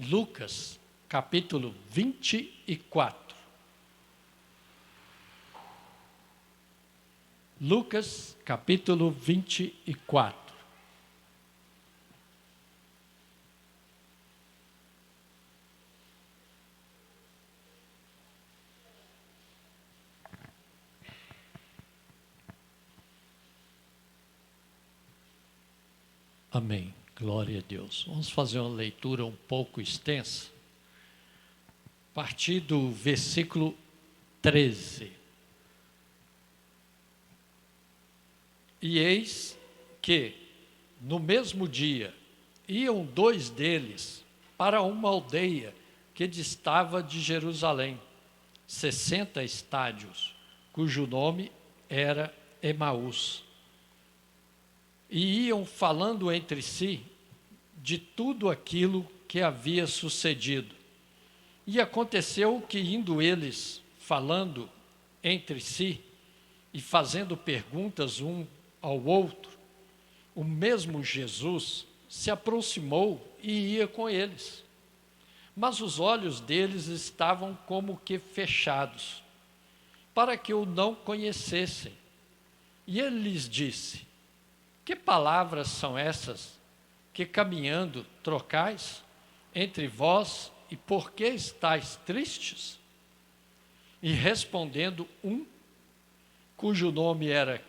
Lucas, capítulo 24. Lucas, capítulo 24. Amém. Glória a Deus. Vamos fazer uma leitura um pouco extensa. A partir do versículo 13. E eis que, no mesmo dia, iam dois deles para uma aldeia que distava de Jerusalém, 60 estádios, cujo nome era Emaús. E iam falando entre si de tudo aquilo que havia sucedido. E aconteceu que, indo eles falando entre si e fazendo perguntas um ao outro, o mesmo Jesus se aproximou e ia com eles. Mas os olhos deles estavam como que fechados, para que o não conhecessem. E ele lhes disse: que palavras são essas que caminhando trocais entre vós, e por que estáis tristes? E respondendo um, cujo nome era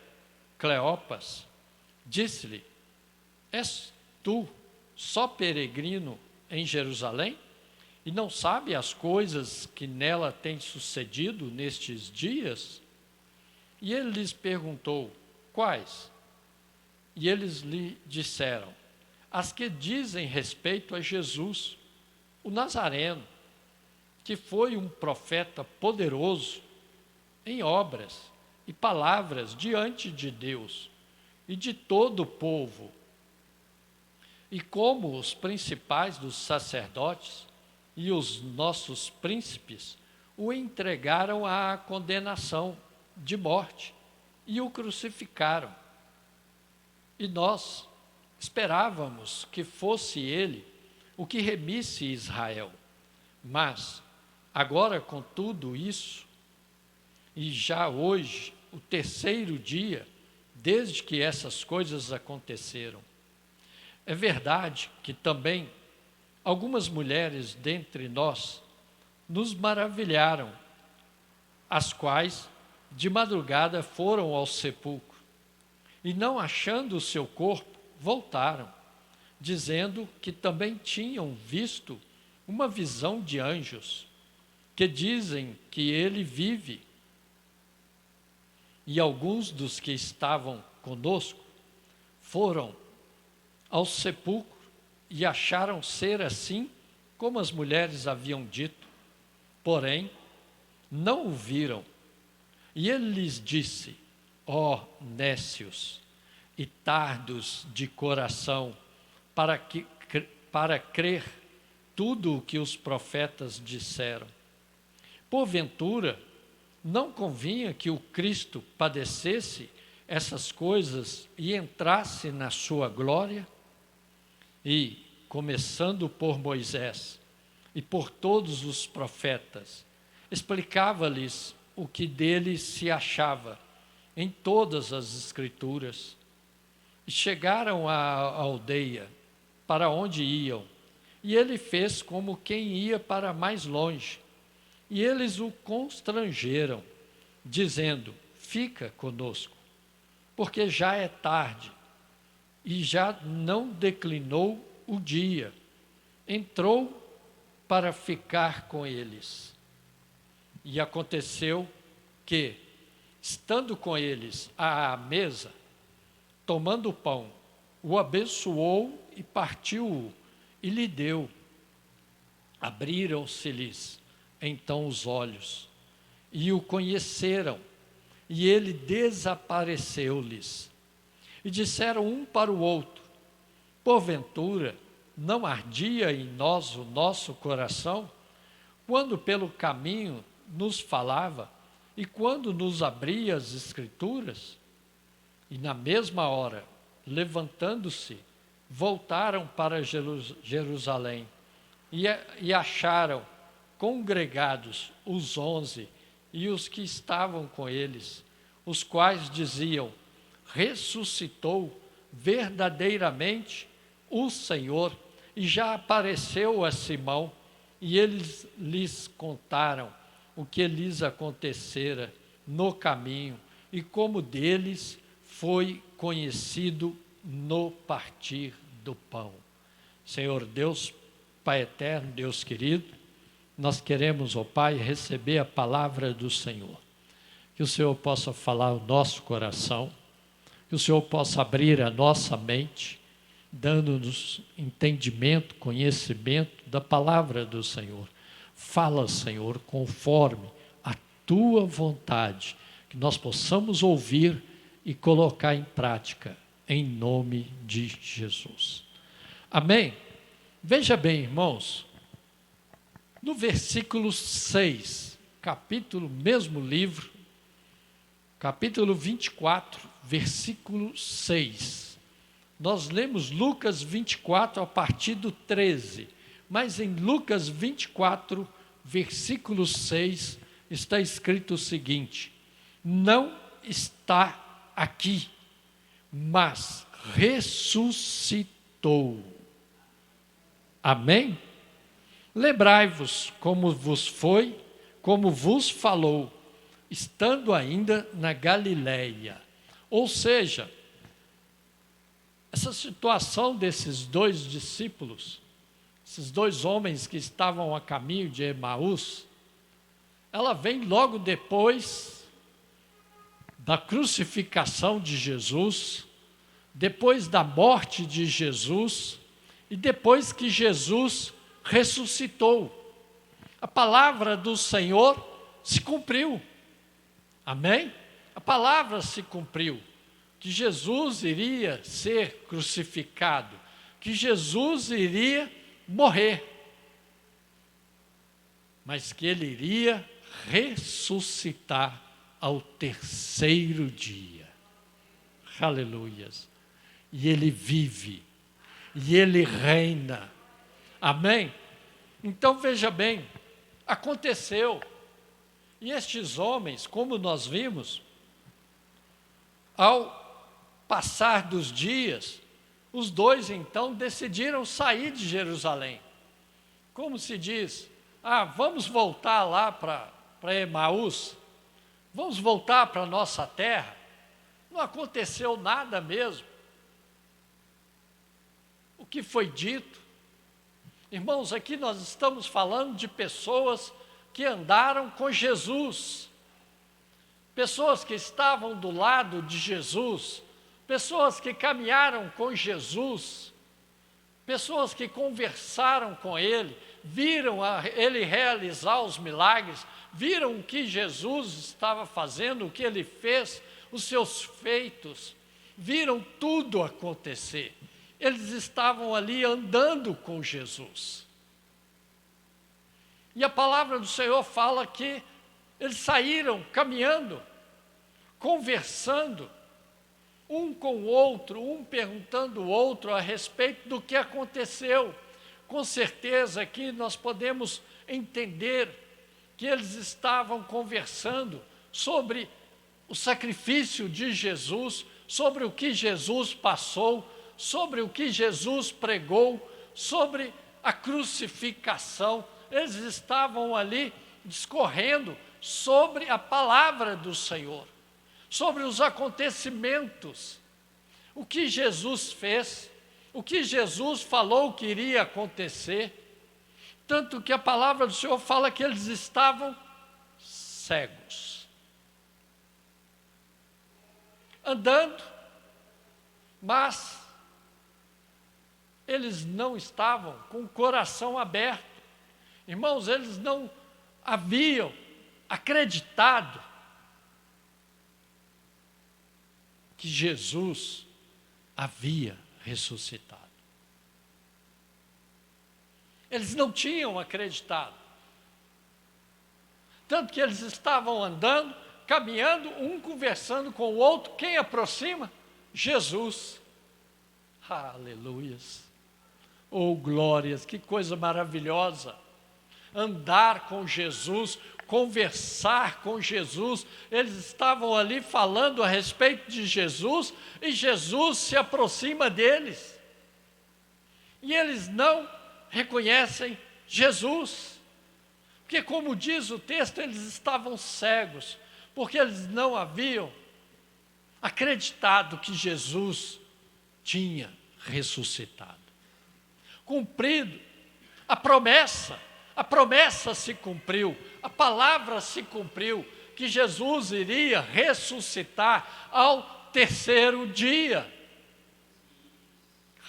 Cleopas, disse-lhe: és tu só peregrino em Jerusalém, e não sabe as coisas que nela têm sucedido nestes dias? E ele lhes perguntou: quais? E eles lhe disseram: as que dizem respeito a Jesus, o Nazareno, que foi um profeta poderoso em obras e palavras diante de Deus e de todo o povo. E como os principais dos sacerdotes e os nossos príncipes o entregaram à condenação de morte e o crucificaram. E nós esperávamos que fosse ele o que remisse Israel. Mas, agora com tudo isso, e já hoje, o terceiro dia, desde que essas coisas aconteceram, é verdade que também algumas mulheres dentre nós nos maravilharam, as quais de madrugada foram ao sepulcro, e não achando o seu corpo, voltaram, dizendo que também tinham visto uma visão de anjos, que dizem que ele vive. E alguns dos que estavam conosco foram ao sepulcro e acharam ser assim como as mulheres haviam dito, porém não o viram. E ele lhes disse: ó nécios e tardos de coração, para crer tudo o que os profetas disseram. Porventura, não convinha que o Cristo padecesse essas coisas e entrasse na sua glória? E, começando por Moisés e por todos os profetas, explicava-lhes o que dele se achava em todas as Escrituras. E chegaram à aldeia para onde iam, e ele fez como quem ia para mais longe. E eles o constrangeram, dizendo: fica conosco, porque já é tarde, e já não declinou o dia. Entrou para ficar com eles. E aconteceu que, estando com eles à mesa, tomando o pão, o abençoou e partiu-o, e lhe deu. Abriram-se-lhes então os olhos, e o conheceram, e ele desapareceu-lhes. E disseram um para o outro: porventura, não ardia em nós o nosso coração, quando pelo caminho nos falava, e quando nos abria as Escrituras? E na mesma hora, levantando-se, voltaram para Jerusalém, e acharam congregados os 11 e os que estavam com eles, os quais diziam: ressuscitou verdadeiramente o Senhor e já apareceu a Simão. E eles lhes contaram o que lhes acontecera no caminho e como deles foi conhecido no partir do pão. Senhor Deus, Pai eterno, Deus querido, nós queremos, ó Pai, receber a palavra do Senhor. Que o Senhor possa falar ao nosso coração, que o Senhor possa abrir a nossa mente, dando-nos entendimento, conhecimento da palavra do Senhor. Fala, Senhor, conforme a Tua vontade, que nós possamos ouvir e colocar em prática, em nome de Jesus. Amém? Veja bem, irmãos, no versículo 6, capítulo, mesmo livro, capítulo 24, versículo 6. Nós lemos Lucas 24 a partir do 13, mas em Lucas 24, versículo 6, está escrito o seguinte: não está aqui, mas ressuscitou. Amém? Lembrai-vos como vos falou, estando ainda na Galileia. Ou seja, essa situação desses dois discípulos, esses dois homens que estavam a caminho de Emaús, ela vem logo depois da crucificação de Jesus, depois da morte de Jesus e depois que Jesus ressuscitou. A palavra do Senhor se cumpriu. Amém? A palavra se cumpriu. Que Jesus iria ser crucificado, que Jesus iria morrer, mas que ele iria ressuscitar ao terceiro dia. Aleluias. E ele vive, e ele reina. Amém? Então veja bem, aconteceu. E estes homens, como nós vimos, ao passar dos dias, os dois então decidiram sair de Jerusalém. Como se diz, vamos voltar lá para Emaús, vamos voltar para a nossa terra. Não aconteceu nada mesmo. O que foi dito? Irmãos, aqui nós estamos falando de pessoas que andaram com Jesus, pessoas que estavam do lado de Jesus, pessoas que caminharam com Jesus, pessoas que conversaram com Ele, viram Ele realizar os milagres, viram o que Jesus estava fazendo, o que Ele fez, os seus feitos, viram tudo acontecer. Eles estavam ali andando com Jesus. E a palavra do Senhor fala que eles saíram caminhando, conversando, um com o outro, um perguntando o outro a respeito do que aconteceu. Com certeza aqui nós podemos entender que eles estavam conversando sobre o sacrifício de Jesus, sobre o que Jesus passou, sobre o que Jesus pregou, sobre a crucificação. Eles estavam ali discorrendo sobre a palavra do Senhor, sobre os acontecimentos, o que Jesus fez, o que Jesus falou que iria acontecer, tanto que a palavra do Senhor fala que eles estavam cegos, andando, mas eles não estavam com o coração aberto. Irmãos, eles não haviam acreditado que Jesus havia ressuscitado. Eles não tinham acreditado. Tanto que eles estavam andando, caminhando, um conversando com o outro. Quem aproxima? Jesus. Aleluias. Oh, glórias, que coisa maravilhosa! Andar com Jesus, conversar com Jesus. Eles estavam ali falando a respeito de Jesus e Jesus se aproxima deles. E eles não reconhecem Jesus. Porque, como diz o texto, eles estavam cegos, porque eles não haviam acreditado que Jesus tinha ressuscitado. Cumprido a promessa se cumpriu, a palavra se cumpriu, que Jesus iria ressuscitar ao terceiro dia.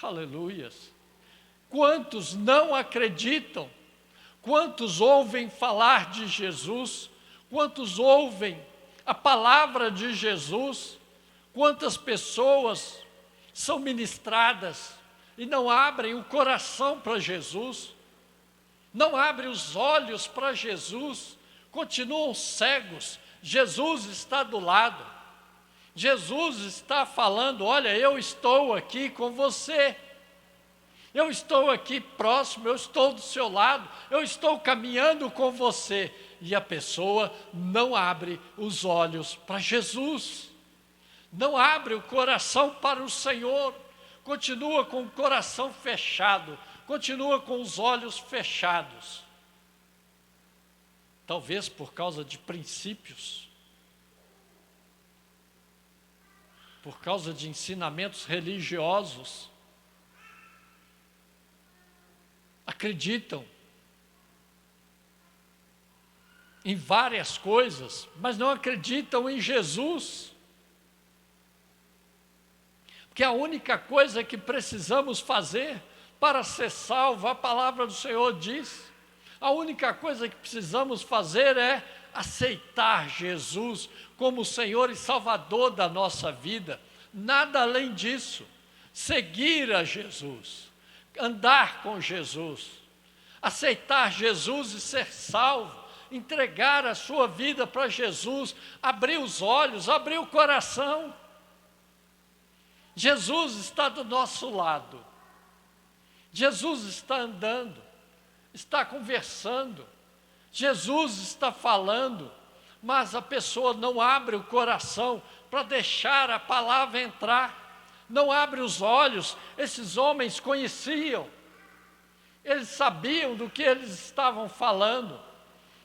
Aleluias! Quantos não acreditam? Quantos ouvem falar de Jesus? Quantos ouvem a palavra de Jesus? Quantas pessoas são ministradas e não abrem o coração para Jesus? Não abrem os olhos para Jesus? Continuam cegos. Jesus está do lado. Jesus está falando: olha, eu estou aqui com você. Eu estou aqui próximo, eu estou do seu lado, eu estou caminhando com você. E a pessoa não abre os olhos para Jesus, não abre o coração para o Senhor, continua com o coração fechado, continua com os olhos fechados. Talvez por causa de princípios, por causa de ensinamentos religiosos. Acreditam em várias coisas, mas não acreditam em Jesus. Porque a única coisa que precisamos fazer para ser salvo, a palavra do Senhor diz, a única coisa que precisamos fazer é aceitar Jesus como o Senhor e Salvador da nossa vida. Nada além disso. Seguir a Jesus. Andar com Jesus, aceitar Jesus e ser salvo, entregar a sua vida para Jesus, abrir os olhos, abrir o coração. Jesus está do nosso lado, Jesus está andando, está conversando, Jesus está falando, mas a pessoa não abre o coração para deixar a palavra entrar. Não abre os olhos. Esses homens conheciam, eles sabiam do que eles estavam falando,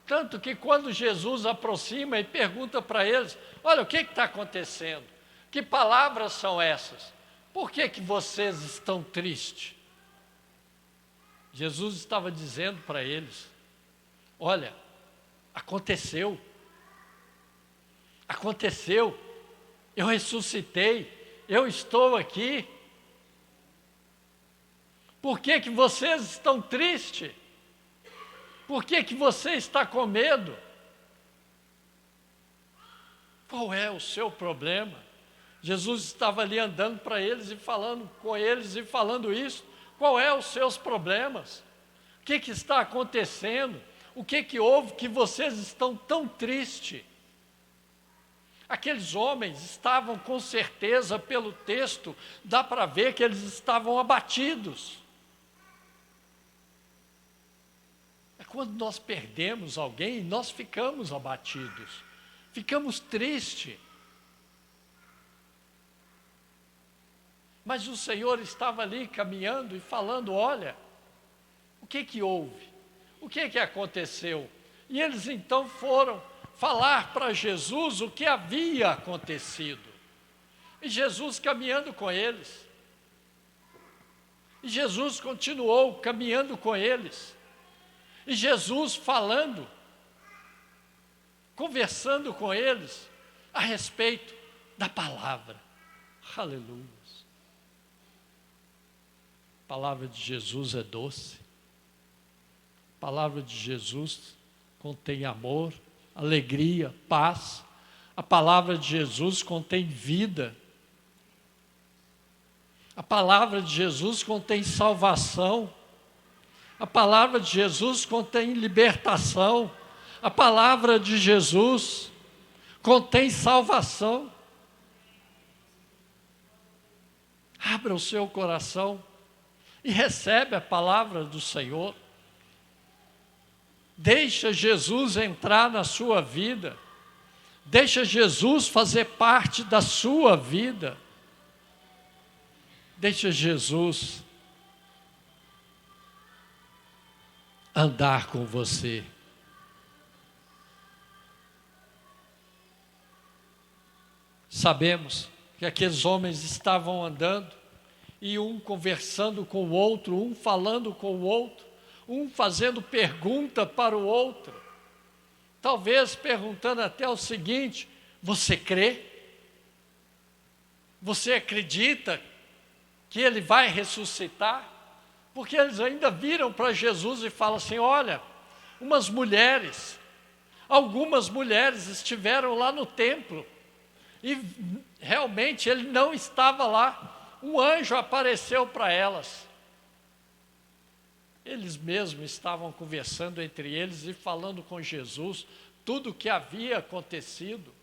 tanto que quando Jesus aproxima e pergunta para eles: olha, o que está acontecendo? Que palavras são essas? Por que vocês estão tristes? Jesus estava dizendo para eles: olha, aconteceu, eu ressuscitei, eu estou aqui. Por que vocês estão tristes? Por que você está com medo? Qual é o seu problema? Jesus estava ali andando para eles e falando com eles e falando isso. Qual é os seus problemas? O que está acontecendo? O que houve que vocês estão tão tristes? Aqueles homens estavam, com certeza, pelo texto, dá para ver que eles estavam abatidos. É quando nós perdemos alguém, nós ficamos abatidos, ficamos tristes. Mas o Senhor estava ali caminhando e falando: olha, o que houve? O que aconteceu? E eles então foram falar para Jesus o que havia acontecido. E Jesus caminhando com eles. E Jesus continuou caminhando com eles. E Jesus falando, conversando com eles a respeito da palavra. Aleluia. A palavra de Jesus é doce. A palavra de Jesus contém amor, alegria, paz. A palavra de Jesus contém vida. A palavra de Jesus contém salvação. A palavra de Jesus contém libertação. A palavra de Jesus contém salvação. Abra o seu coração e recebe a palavra do Senhor. Deixa Jesus entrar na sua vida. Deixa Jesus fazer parte da sua vida. Deixa Jesus andar com você. Sabemos que aqueles homens estavam andando, e um conversando com o outro, um falando com o outro, um fazendo pergunta para o outro, talvez perguntando até o seguinte: você crê? Você acredita que ele vai ressuscitar? Porque eles ainda viram para Jesus e falam assim: olha, algumas mulheres estiveram lá no templo, e realmente ele não estava lá. Um anjo apareceu para elas. Eles mesmos estavam conversando entre eles e falando com Jesus tudo o que havia acontecido.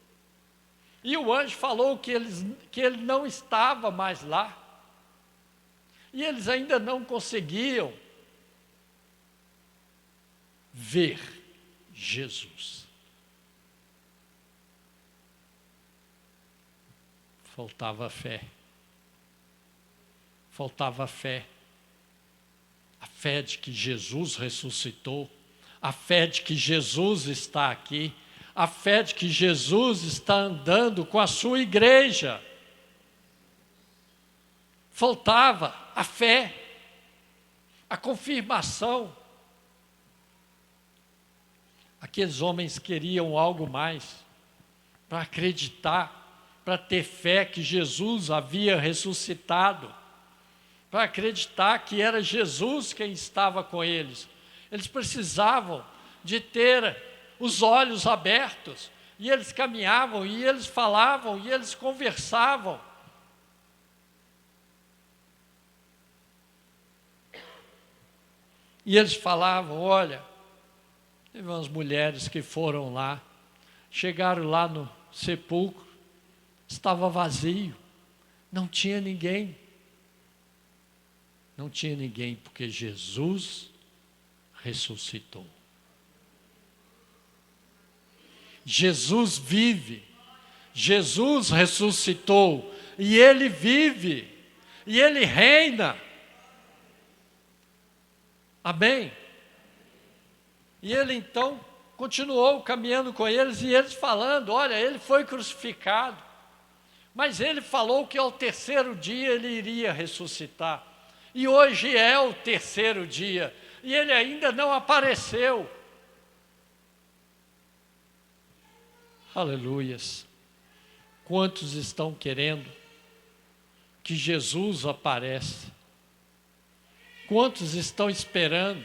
E o anjo falou que ele não estava mais lá. E eles ainda não conseguiam ver Jesus. Faltava fé. Faltava fé. A fé de que Jesus ressuscitou, a fé de que Jesus está aqui, a fé de que Jesus está andando com a sua igreja. Faltava a fé, a confirmação. Aqueles homens queriam algo mais, para acreditar, para ter fé que Jesus havia ressuscitado, para acreditar que era Jesus quem estava com eles. Eles precisavam de ter os olhos abertos, e eles caminhavam, e eles falavam, e eles conversavam. E eles falavam: olha, teve umas mulheres que foram lá, chegaram lá no sepulcro, estava vazio, não tinha ninguém. Não tinha ninguém, porque Jesus ressuscitou. Jesus vive, Jesus ressuscitou, e Ele vive, e Ele reina. Amém? E Ele então continuou caminhando com eles, e eles falando: olha, Ele foi crucificado, mas Ele falou que ao terceiro dia Ele iria ressuscitar. E hoje é o terceiro dia, e Ele ainda não apareceu. Aleluias. Quantos estão querendo que Jesus apareça? Quantos estão esperando?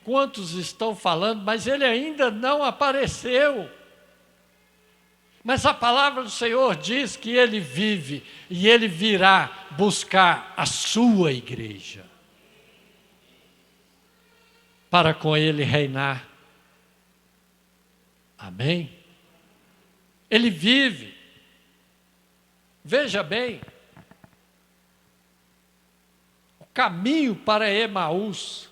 Quantos estão falando, mas Ele ainda não apareceu? Mas a palavra do Senhor diz que Ele vive, e Ele virá buscar a sua igreja, para com Ele reinar. Amém? Ele vive. Veja bem, o caminho para Emaús,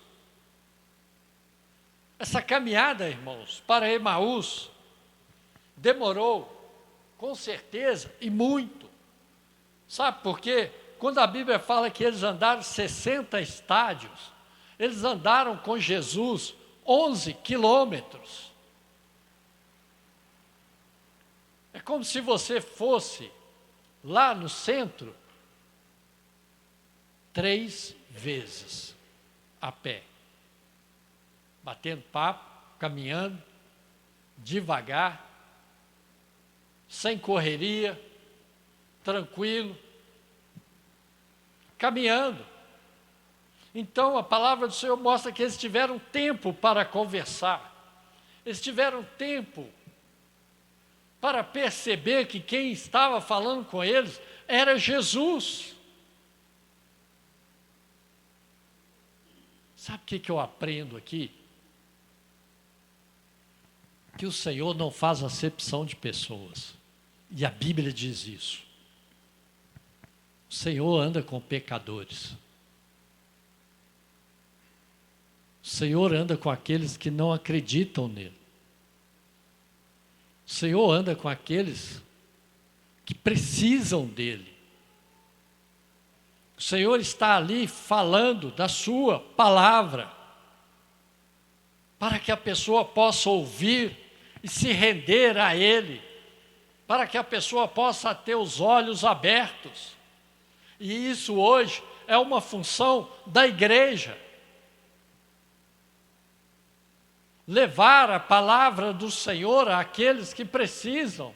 essa caminhada, irmãos, para Emaús, demorou, com certeza, e muito. Sabe por quê? Quando a Bíblia fala que eles andaram 60 estádios, eles andaram com Jesus 11 quilômetros. É como se você fosse lá no centro 3 vezes a pé, batendo papo, caminhando, devagar, sem correria, tranquilo, caminhando. Então a palavra do Senhor mostra que eles tiveram tempo para conversar, eles tiveram tempo para perceber que quem estava falando com eles era Jesus. Sabe o que eu aprendo aqui? Que o Senhor não faz acepção de pessoas. E a Bíblia diz isso. O Senhor anda com pecadores. O Senhor anda com aqueles que não acreditam nele. O Senhor anda com aqueles que precisam dele. O Senhor está ali falando da sua palavra, para que a pessoa possa ouvir e se render a ele, para que a pessoa possa ter os olhos abertos. E isso hoje é uma função da igreja. Levar a palavra do Senhor àqueles que precisam.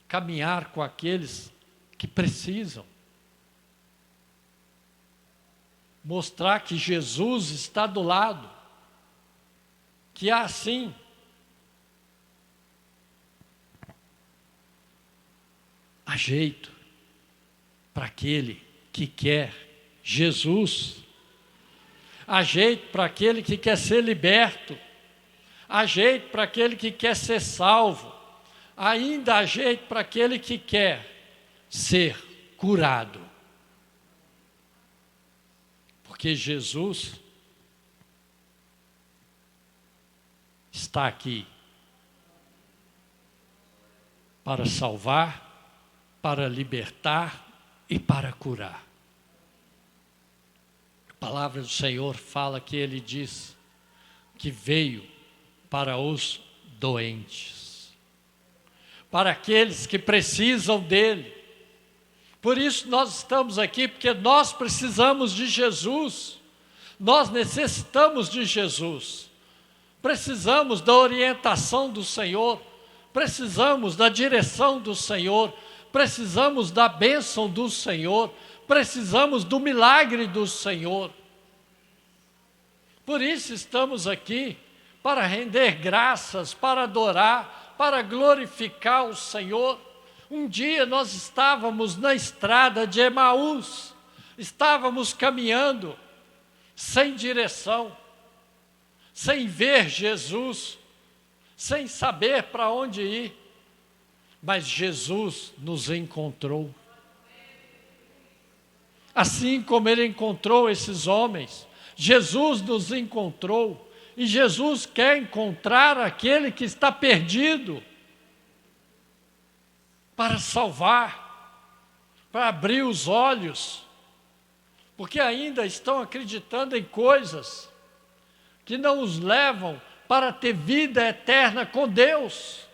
Caminhar com aqueles que precisam. Mostrar que Jesus está do lado. Que há sim há jeito para aquele que quer Jesus. Há jeito para aquele que quer ser liberto. Há jeito para aquele que quer ser salvo. Ainda há jeito para aquele que quer ser curado. Porque Jesus está aqui para salvar, para libertar e para curar. A palavra do Senhor fala que Ele diz que veio para os doentes, para aqueles que precisam dEle. Por isso nós estamos aqui, porque nós precisamos de Jesus, nós necessitamos de Jesus, precisamos da orientação do Senhor, precisamos da direção do Senhor, precisamos da bênção do Senhor, precisamos do milagre do Senhor. Por isso estamos aqui, para render graças, para adorar, para glorificar o Senhor. Um dia nós estávamos na estrada de Emaús, estávamos caminhando, sem direção, sem ver Jesus, sem saber para onde ir, mas Jesus nos encontrou. Assim como Ele encontrou esses homens, Jesus nos encontrou, e Jesus quer encontrar aquele que está perdido, para salvar, para abrir os olhos, porque ainda estão acreditando em coisas que não os levam para ter vida eterna com Deus,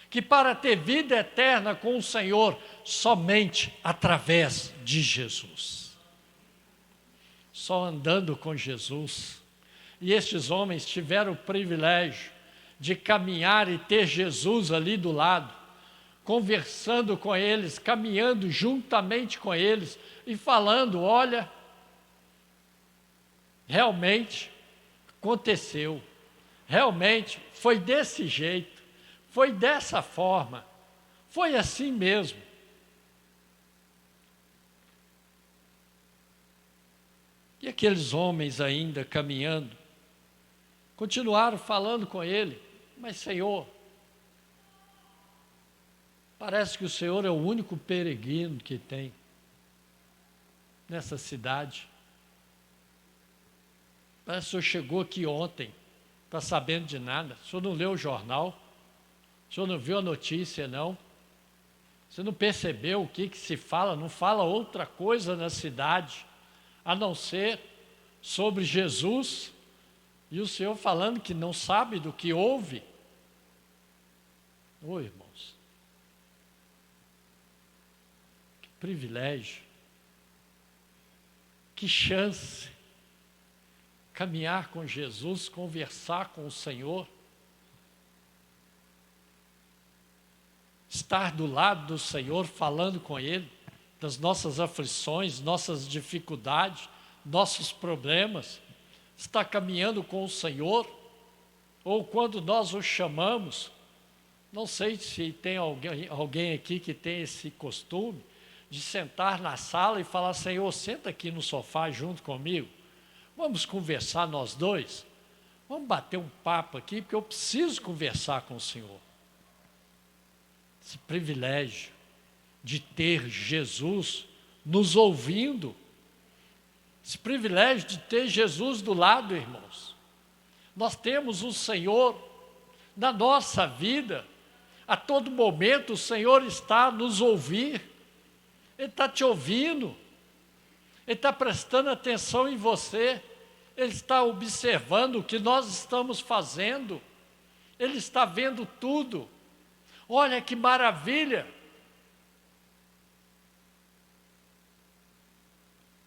que para ter vida eterna com o Senhor, somente através de Jesus. Só andando com Jesus. E estes homens tiveram o privilégio de caminhar e ter Jesus ali do lado, conversando com eles, caminhando juntamente com eles e falando: olha, realmente aconteceu, realmente foi desse jeito, foi dessa forma, foi assim mesmo. E aqueles homens ainda caminhando, continuaram falando com ele: mas Senhor, parece que o Senhor é o único peregrino que tem nessa cidade. Parece que o Senhor chegou aqui ontem, está sabendo de nada. O Senhor não leu o jornal, o Senhor não viu a notícia, não. Você não percebeu o que se fala, não fala outra coisa na cidade, a não ser sobre Jesus, e o Senhor falando que não sabe do que houve. Ô irmãos, que privilégio, que chance, caminhar com Jesus, conversar com o Senhor, estar do lado do Senhor, falando com Ele, das nossas aflições, nossas dificuldades, nossos problemas, estar caminhando com o Senhor, ou quando nós o chamamos, não sei se tem alguém aqui que tem esse costume, de sentar na sala e falar: Senhor, senta aqui no sofá junto comigo, vamos conversar nós dois, vamos bater um papo aqui, porque eu preciso conversar com o Senhor. Esse privilégio de ter Jesus nos ouvindo. Esse privilégio de ter Jesus do lado, irmãos. Nós temos um Senhor na nossa vida. A todo momento o Senhor está a nos ouvir. Ele está te ouvindo. Ele está prestando atenção em você. Ele está observando o que nós estamos fazendo. Ele está vendo tudo. Olha que maravilha.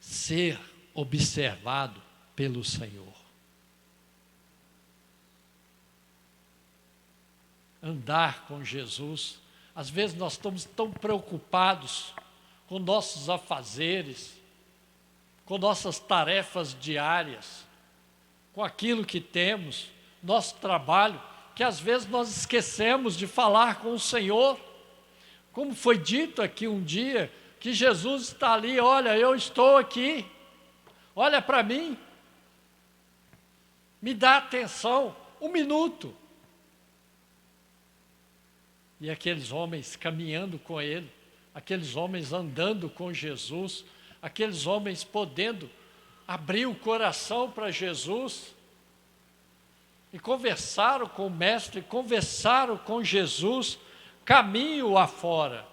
Ser observado pelo Senhor. Andar com Jesus. Às vezes nós estamos tão preocupados com nossos afazeres, com nossas tarefas diárias, com aquilo que temos, nosso trabalho, que às vezes nós esquecemos de falar com o Senhor. Como foi dito aqui um dia, que Jesus está ali, olha, eu estou aqui, olha para mim, me dá atenção, 1 minuto. E aqueles homens caminhando com Ele, aqueles homens andando com Jesus, aqueles homens podendo abrir o coração para Jesus, e conversaram com o Mestre, conversaram com Jesus, caminho afora.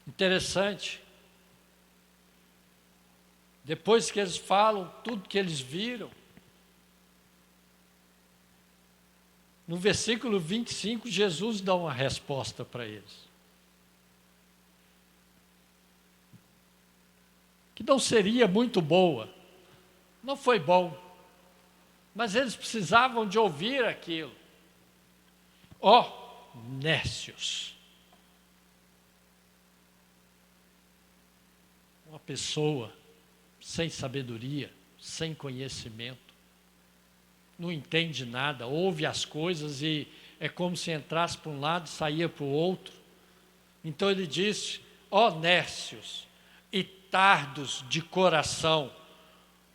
Interessante. Depois que eles falam tudo que eles viram, no versículo 25, Jesus dá uma resposta para eles. Que não seria muito boa. Não foi bom. Mas eles precisavam de ouvir aquilo. Ó, nécios. Uma pessoa sem sabedoria, sem conhecimento, não entende nada, ouve as coisas e é como se entrasse para um lado e saía para o outro. Então ele disse, ó nécios e tardos de coração,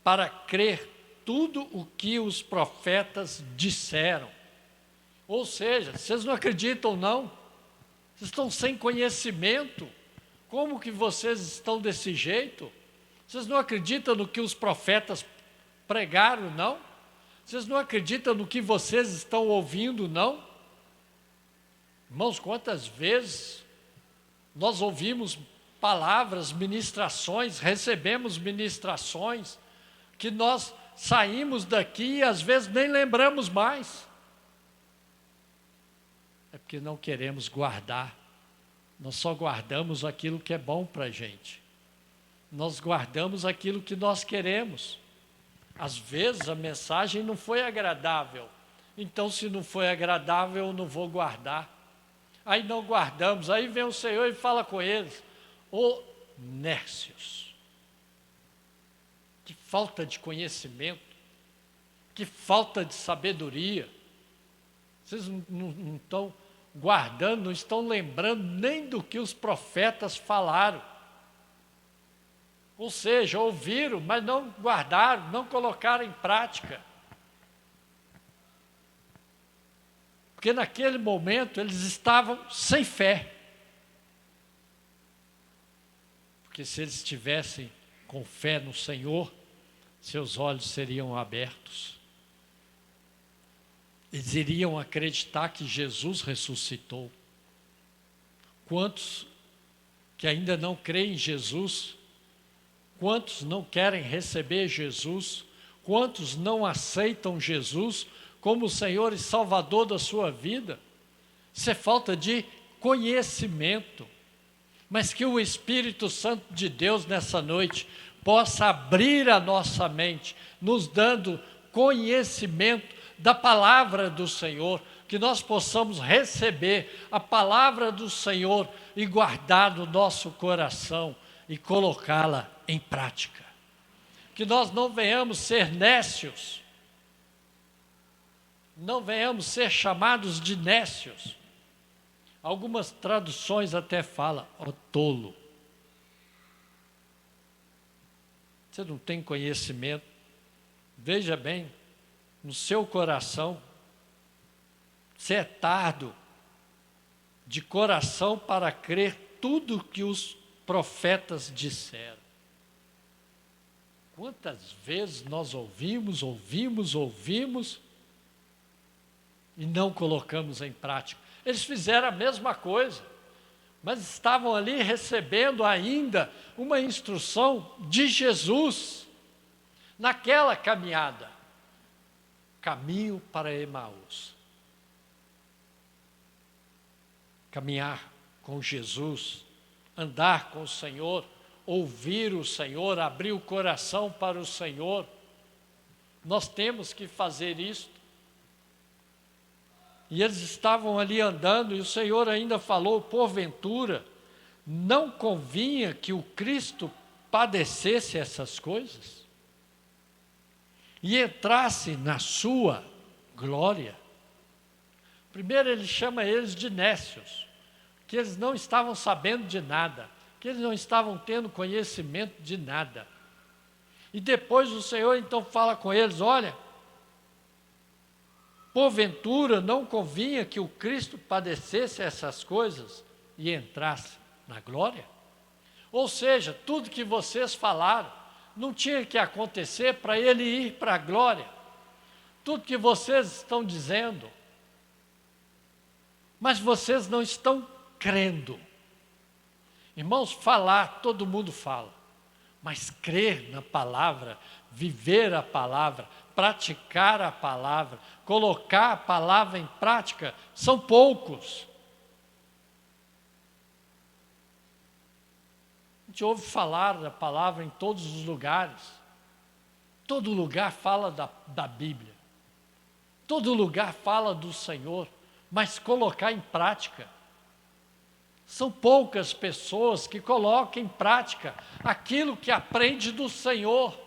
para crer tudo o que os profetas disseram. Ou seja, vocês não acreditam não? Vocês estão sem conhecimento. Como que vocês estão desse jeito? Vocês não acreditam no que os profetas pregaram, não? Vocês não acreditam no que vocês estão ouvindo, não? Irmãos, quantas vezes nós ouvimos palavras, ministrações, recebemos ministrações, que nós saímos daqui e às vezes nem lembramos mais. É porque não queremos guardar. Nós só guardamos aquilo que é bom para a gente. Nós guardamos aquilo que nós queremos. Às vezes a mensagem não foi agradável. Então, se não foi agradável, eu não vou guardar. Aí não guardamos. Aí vem o Senhor e fala com eles. Ô nécios. Que falta de conhecimento. Que falta de sabedoria. Vocês não estão guardando, não estão lembrando nem do que os profetas falaram. Ou seja, ouviram, mas não guardaram, não colocaram em prática. Porque naquele momento eles estavam sem fé. Porque se eles estivessem com fé no Senhor, seus olhos seriam abertos. Eles iriam acreditar que Jesus ressuscitou. Quantos que ainda não creem em Jesus? Quantos não querem receber Jesus? Quantos não aceitam Jesus como o Senhor e Salvador da sua vida? Isso é falta de conhecimento. Mas que o Espírito Santo de Deus nessa noite possa abrir a nossa mente, nos dando conhecimento da palavra do Senhor, que nós possamos receber a palavra do Senhor e guardar no nosso coração e colocá-la em prática. Que nós não venhamos ser nécios, não venhamos ser chamados de nécios. Algumas traduções até falam, ó tolo. Você não tem conhecimento. Veja bem, no seu coração, você é tardo de coração para crer tudo que os profetas disseram. Quantas vezes nós ouvimos e não colocamos em prática? Eles fizeram a mesma coisa, mas estavam ali recebendo ainda uma instrução de Jesus naquela caminhada, caminho para Emaús. Caminhar com Jesus, andar com o Senhor, ouvir o Senhor, abrir o coração para o Senhor. Nós temos que fazer isso. E eles estavam ali andando, e o Senhor ainda falou: porventura, não convinha que o Cristo padecesse essas coisas e entrasse na sua glória. Primeiro ele chama eles de nécios, que eles não estavam sabendo de nada, que eles não estavam tendo conhecimento de nada. E depois o Senhor então fala com eles: olha, porventura não convinha que o Cristo padecesse essas coisas e entrasse na glória? Ou seja, tudo que vocês falaram não tinha que acontecer para ele ir para a glória. Tudo que vocês estão dizendo, mas vocês não estão crendo. Irmãos, falar, todo mundo fala, mas crer na palavra, viver a palavra, praticar a palavra, colocar a palavra em prática, são poucos. A gente ouve falar da palavra em todos os lugares. Todo lugar fala da Bíblia. Todo lugar fala do Senhor, mas colocar em prática. São poucas pessoas que colocam em prática aquilo que aprende do Senhor.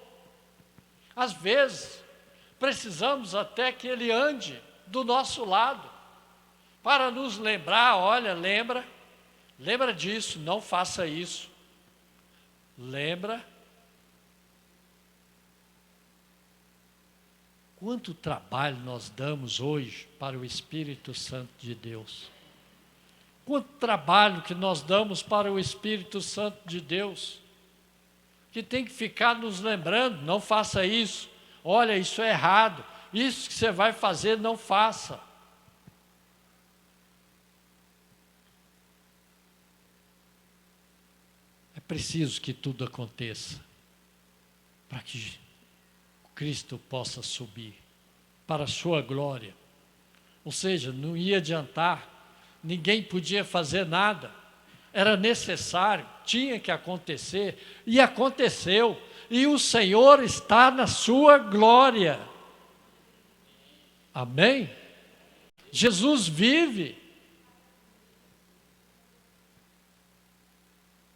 Às vezes, precisamos até que Ele ande do nosso lado, para nos lembrar: olha, lembra disso, não faça isso. Lembra? Quanto trabalho nós damos hoje para o Espírito Santo de Deus? Quanto trabalho que nós damos para o Espírito Santo de Deus, que tem que ficar nos lembrando: não faça isso, olha, isso é errado, isso que você vai fazer, não faça. É preciso que tudo aconteça para que Cristo possa subir para a sua glória. Ou seja, não ia adiantar, ninguém podia fazer nada, era necessário, tinha que acontecer, e aconteceu, e o Senhor está na sua glória. Amém? Jesus vive.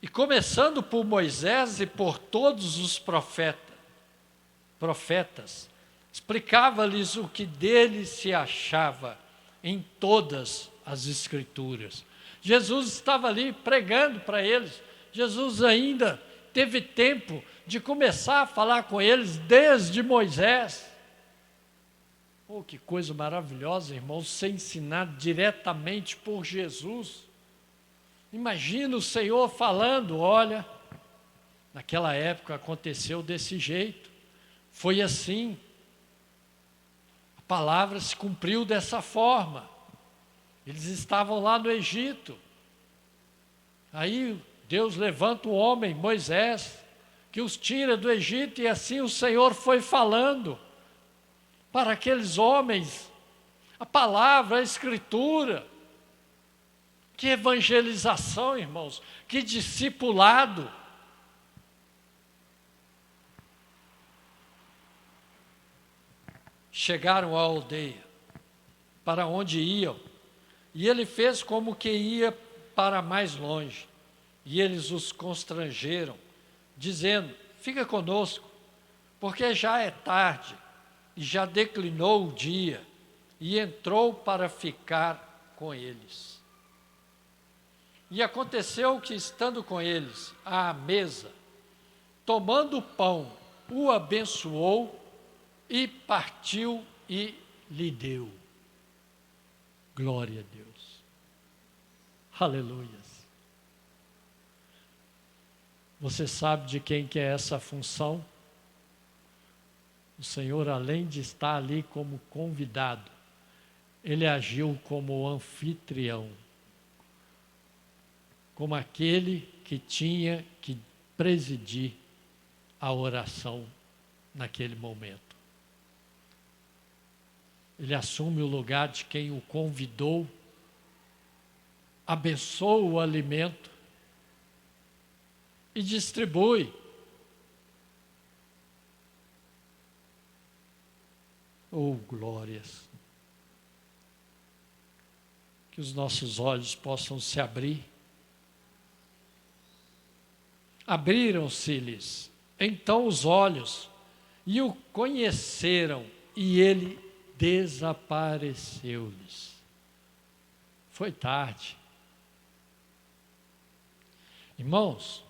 E começando por Moisés e por todos os profetas, explicava-lhes o que dele se achava em todas as Escrituras. Jesus estava ali pregando para eles. Jesus ainda teve tempo de começar a falar com eles desde Moisés. Oh, que coisa maravilhosa, irmãos, ser ensinado diretamente por Jesus. Imagina o Senhor falando: olha, naquela época aconteceu desse jeito, foi assim, a palavra se cumpriu dessa forma. Eles estavam lá no Egito, aí Deus levanta o homem, Moisés, que os tira do Egito, e assim o Senhor foi falando para aqueles homens a palavra, a Escritura. Que evangelização, irmãos, que discipulado. Chegaram à aldeia, para onde iam, e ele fez como que ia para mais longe, e eles os constrangeram, dizendo: fica conosco, porque já é tarde, e já declinou o dia, e entrou para ficar com eles. E aconteceu que, estando com eles à mesa, tomando o pão, o abençoou e partiu e lhe deu. Glória a Deus. Aleluias. Você sabe de quem que é essa função? O Senhor, além de estar ali como convidado, Ele agiu como anfitrião, como aquele que tinha que presidir a oração naquele momento. Ele assume o lugar de quem o convidou, abençoa o alimento e distribui. Oh, glórias! Que os nossos olhos possam se abrir. Abriram-se-lhes então os olhos e o conheceram, e ele desapareceu-lhes. Foi tarde. Irmãos,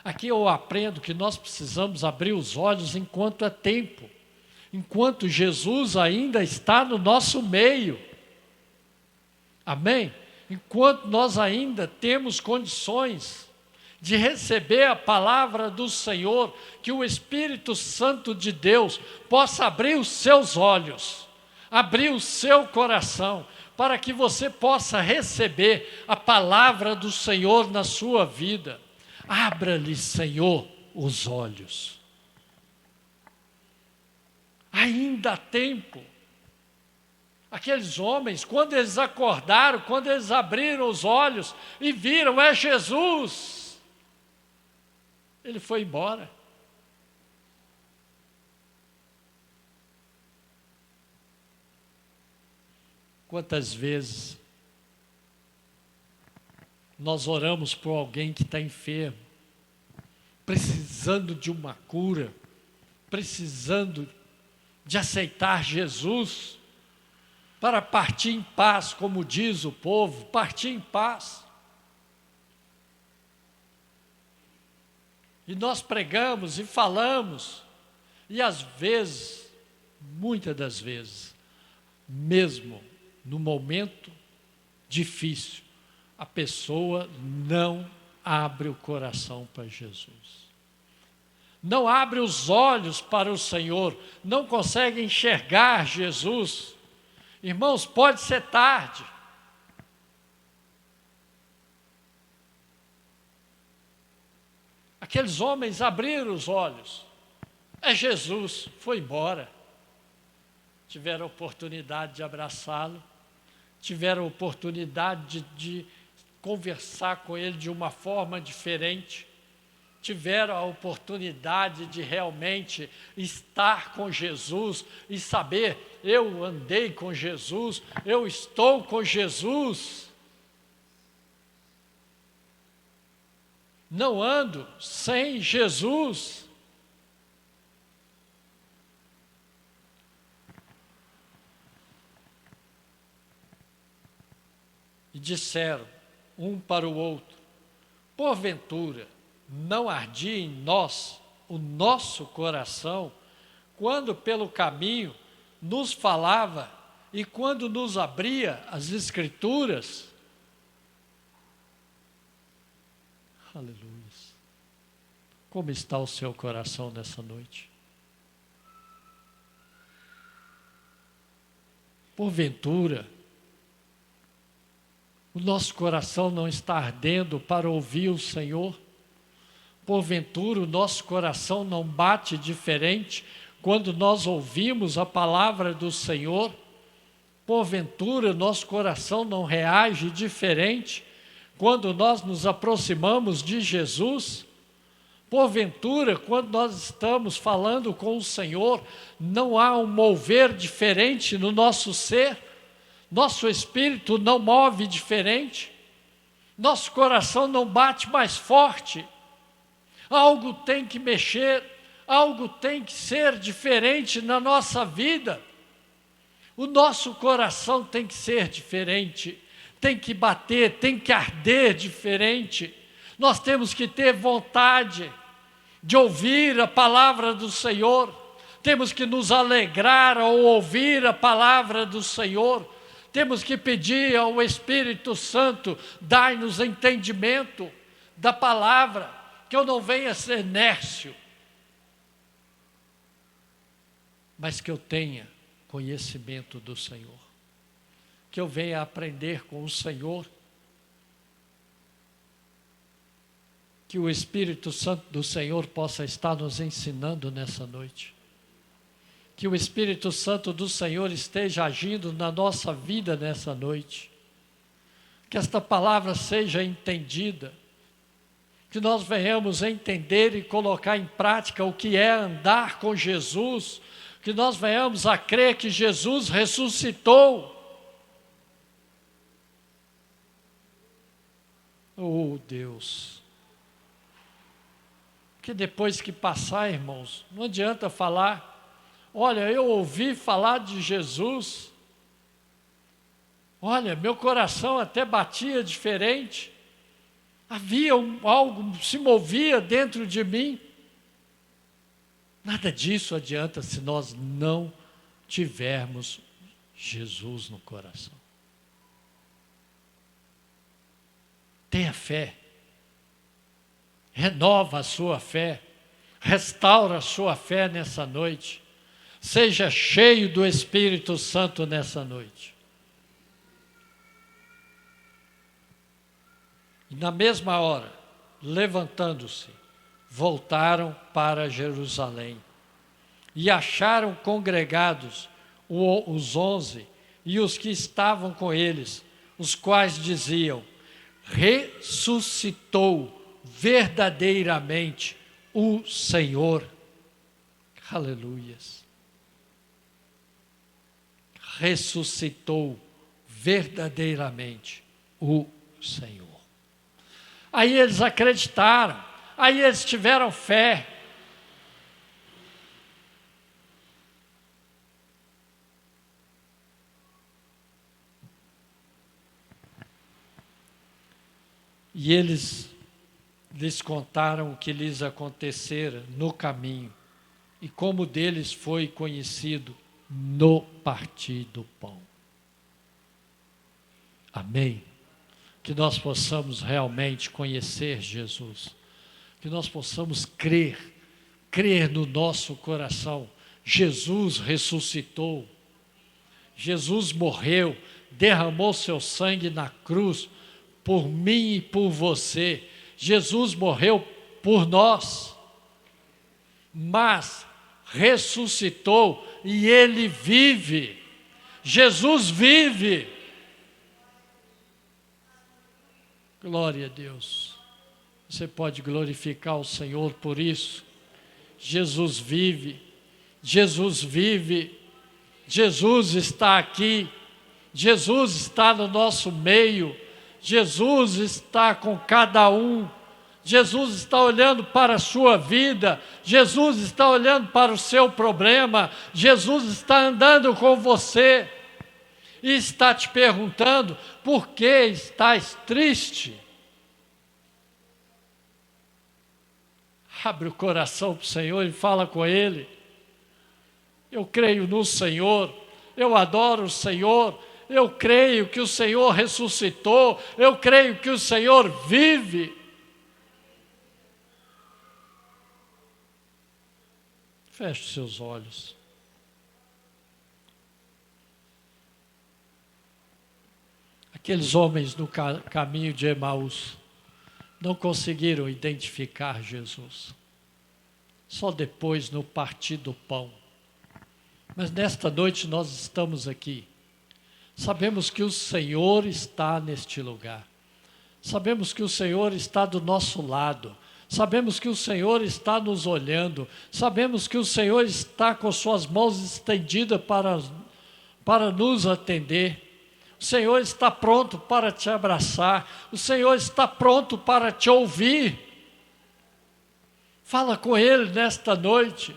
aqui eu aprendo que nós precisamos abrir os olhos enquanto é tempo, enquanto Jesus ainda está no nosso meio. Amém? Enquanto nós ainda temos condições de receber a palavra do Senhor, que o Espírito Santo de Deus possa abrir os seus olhos, abrir o seu coração, para que você possa receber a palavra do Senhor na sua vida. Abra-lhe, Senhor, os olhos. Ainda há tempo. Aqueles homens, quando eles acordaram, quando eles abriram os olhos e viram, é Jesus, ele foi embora. Quantas vezes nós oramos por alguém que está enfermo, precisando de uma cura, precisando de aceitar Jesus, para partir em paz, como diz o povo, partir em paz. E nós pregamos e falamos, e às vezes, muitas das vezes, mesmo no momento difícil, a pessoa não abre o coração para Jesus. Não abre os olhos para o Senhor, não consegue enxergar Jesus. Irmãos, pode ser tarde. Aqueles homens abriram os olhos. É Jesus, foi embora. Tiveram a oportunidade de abraçá-lo, tiveram a oportunidade de conversar com ele de uma forma diferente, tiveram a oportunidade de realmente estar com Jesus e saber, eu andei com Jesus, eu estou com Jesus. Não ando sem Jesus. E disseram um para o outro, porventura, não ardia em nós o nosso coração, quando pelo caminho nos falava e quando nos abria as Escrituras? Aleluia. Como está o seu coração nessa noite? Porventura, o nosso coração não está ardendo para ouvir o Senhor? Porventura, o nosso coração não bate diferente quando nós ouvimos a palavra do Senhor? Porventura, nosso coração não reage diferente quando nós nos aproximamos de Jesus? Porventura, quando nós estamos falando com o Senhor, não há um mover diferente no nosso ser? Nosso espírito não move diferente? Nosso coração não bate mais forte? Algo tem que mexer, algo tem que ser diferente na nossa vida. O nosso coração tem que ser diferente, tem que bater, tem que arder diferente. Nós temos que ter vontade de ouvir a palavra do Senhor, temos que nos alegrar ao ouvir a palavra do Senhor, Temos que pedir ao Espírito Santo, dai-nos entendimento da palavra, que eu não venha ser nércio, mas que eu tenha conhecimento do Senhor, que eu venha aprender com o Senhor, que o Espírito Santo do Senhor possa estar nos ensinando nessa noite. Que o Espírito Santo do Senhor esteja agindo na nossa vida nessa noite. Que esta palavra seja entendida. Que nós venhamos entender e colocar em prática o que é andar com Jesus. Que nós venhamos a crer que Jesus ressuscitou. Oh, Deus! Que depois que passar, irmãos, não adianta falar, olha, eu ouvi falar de Jesus, olha, meu coração até batia diferente, havia algo, se movia dentro de mim. Nada disso adianta se nós não tivermos Jesus no coração. Tenha fé. Renova a sua fé, restaura a sua fé nessa noite, seja cheio do Espírito Santo nessa noite. E na mesma hora, levantando-se, voltaram para Jerusalém e acharam congregados os 11 e os que estavam com eles, os quais diziam: ressuscitou verdadeiramente o Senhor. Aleluias. Ressuscitou verdadeiramente o Senhor. Aí eles acreditaram, aí eles tiveram fé. E eles lhes contaram o que lhes acontecera no caminho e como deles foi conhecido no partir do pão. Amém? Que nós possamos realmente conhecer Jesus, que nós possamos crer no nosso coração. Jesus ressuscitou, Jesus morreu, derramou seu sangue na cruz por mim e por você. Jesus morreu por nós, mas ressuscitou e Ele vive. Jesus vive. Glória a Deus. Você pode glorificar o Senhor por isso. Jesus vive. Jesus vive. Jesus está aqui. Jesus está no nosso meio. Jesus está com cada um. Jesus está olhando para a sua vida. Jesus está olhando para o seu problema. Jesus está andando com você e está te perguntando: por que estás triste? Abre o coração para o Senhor e fala com Ele. Eu creio no Senhor, eu adoro o Senhor, eu creio que o Senhor ressuscitou, eu creio que o Senhor vive. Feche seus olhos. Aqueles homens no caminho de Emaús não conseguiram identificar Jesus. Só depois, no partir do pão. Mas nesta noite nós estamos aqui. Sabemos que o Senhor está neste lugar. Sabemos que o Senhor está do nosso lado. Sabemos que o Senhor está nos olhando. Sabemos que o Senhor está com suas mãos estendidas para nos atender. O Senhor está pronto para te abraçar. O Senhor está pronto para te ouvir. Fala com Ele nesta noite.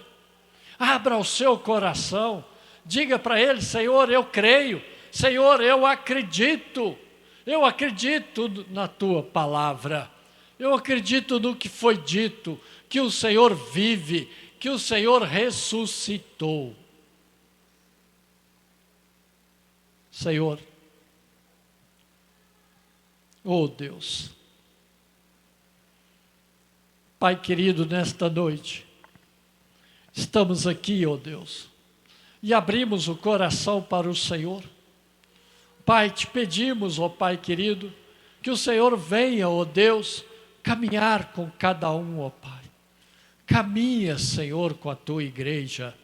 Abra o seu coração. Diga para Ele: Senhor, eu creio. Senhor, eu acredito. Eu acredito na Tua palavra. Eu acredito no que foi dito, que o Senhor vive, que o Senhor ressuscitou. Senhor, Oh Deus. Pai querido, nesta noite, estamos aqui, oh Deus, e abrimos o coração para o Senhor. Pai, te pedimos, ó Pai querido, que o Senhor venha, ó Deus, caminhar com cada um, ó Pai. Caminha, Senhor, com a tua igreja.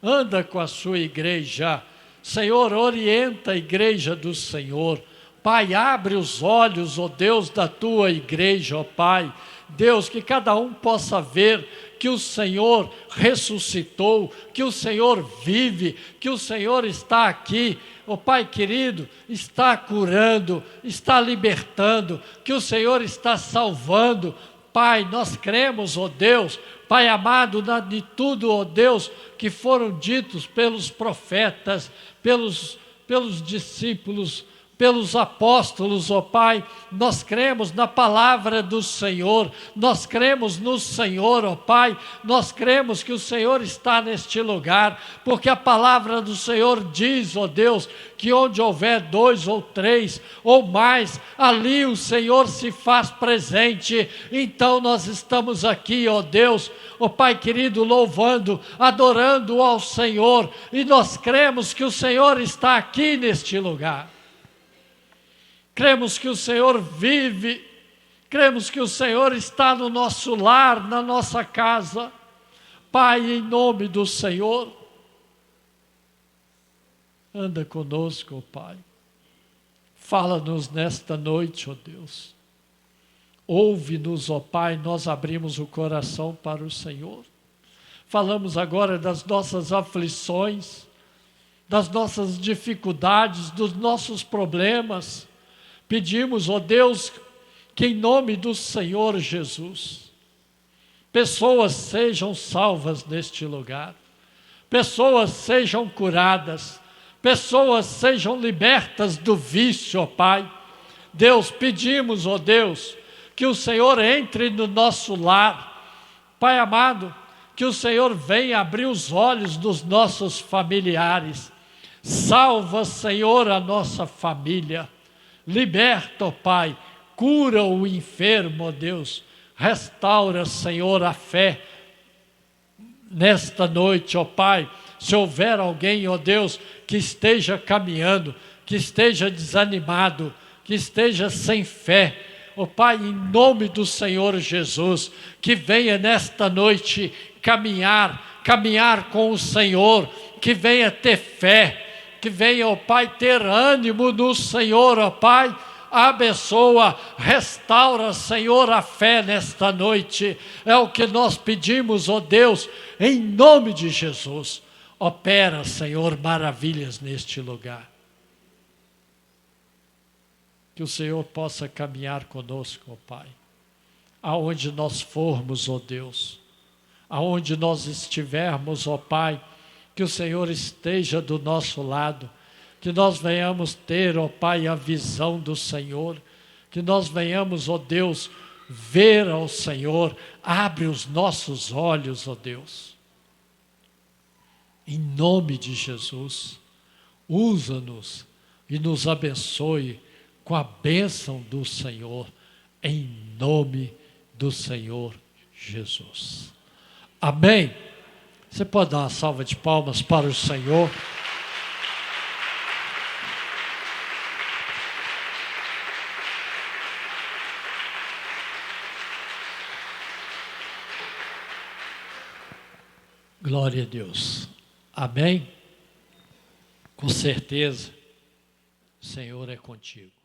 Anda com a sua igreja. Senhor, orienta a igreja do Senhor. Pai, abre os olhos, ó Deus, da tua igreja, ó Pai. Deus, que cada um possa ver que o Senhor ressuscitou, que o Senhor vive, que o Senhor está aqui, ó Pai querido, está curando, está libertando, que o Senhor está salvando. Pai, nós cremos, ó Deus, Pai amado, de tudo, ó Deus, que foram ditos pelos profetas, pelos discípulos, pelos apóstolos, ó Pai, nós cremos na palavra do Senhor, nós cremos no Senhor, ó Pai, nós cremos que o Senhor está neste lugar, porque a palavra do Senhor diz, ó Deus, que onde houver 2 ou 3 ou mais, ali o Senhor se faz presente. Então nós estamos aqui, ó Deus, ó Pai querido, louvando, adorando ao Senhor, e nós cremos que o Senhor está aqui neste lugar. Cremos que o Senhor vive, cremos que o Senhor está no nosso lar, na nossa casa. Pai, em nome do Senhor, anda conosco, ó Pai. Fala-nos nesta noite, ó Deus. Ouve-nos, ó Pai, nós abrimos o coração para o Senhor. Falamos agora das nossas aflições, das nossas dificuldades, dos nossos problemas. Pedimos, ó Deus, que em nome do Senhor Jesus, pessoas sejam salvas neste lugar, pessoas sejam curadas, pessoas sejam libertas do vício, ó Pai. Deus, pedimos, ó Deus, que o Senhor entre no nosso lar. Pai amado, que o Senhor venha abrir os olhos dos nossos familiares. Salva, Senhor, a nossa família. Liberta, ó Pai, cura o enfermo, ó Deus, restaura, Senhor, a fé. Nesta noite, ó Pai, se houver alguém, ó Deus, que esteja caminhando, que esteja desanimado, que esteja sem fé, ó Pai, em nome do Senhor Jesus, que venha nesta noite caminhar com o Senhor, que venha ter fé, que venha, ó Pai, ter ânimo no Senhor, ó Pai. Abençoa, restaura, Senhor, a fé nesta noite. É o que nós pedimos, ó Deus, em nome de Jesus. Opera, Senhor, maravilhas neste lugar. Que o Senhor possa caminhar conosco, ó Pai. Aonde nós formos, ó Deus, aonde nós estivermos, ó Pai, que o Senhor esteja do nosso lado, que nós venhamos ter, ó Pai, a visão do Senhor, que nós venhamos, ó Deus, ver ao Senhor. Abre os nossos olhos, ó Deus. Em nome de Jesus, usa-nos e nos abençoe com a bênção do Senhor, em nome do Senhor Jesus. Amém. Você pode dar uma salva de palmas para o Senhor? Glória a Deus. Amém? Com certeza, o Senhor é contigo.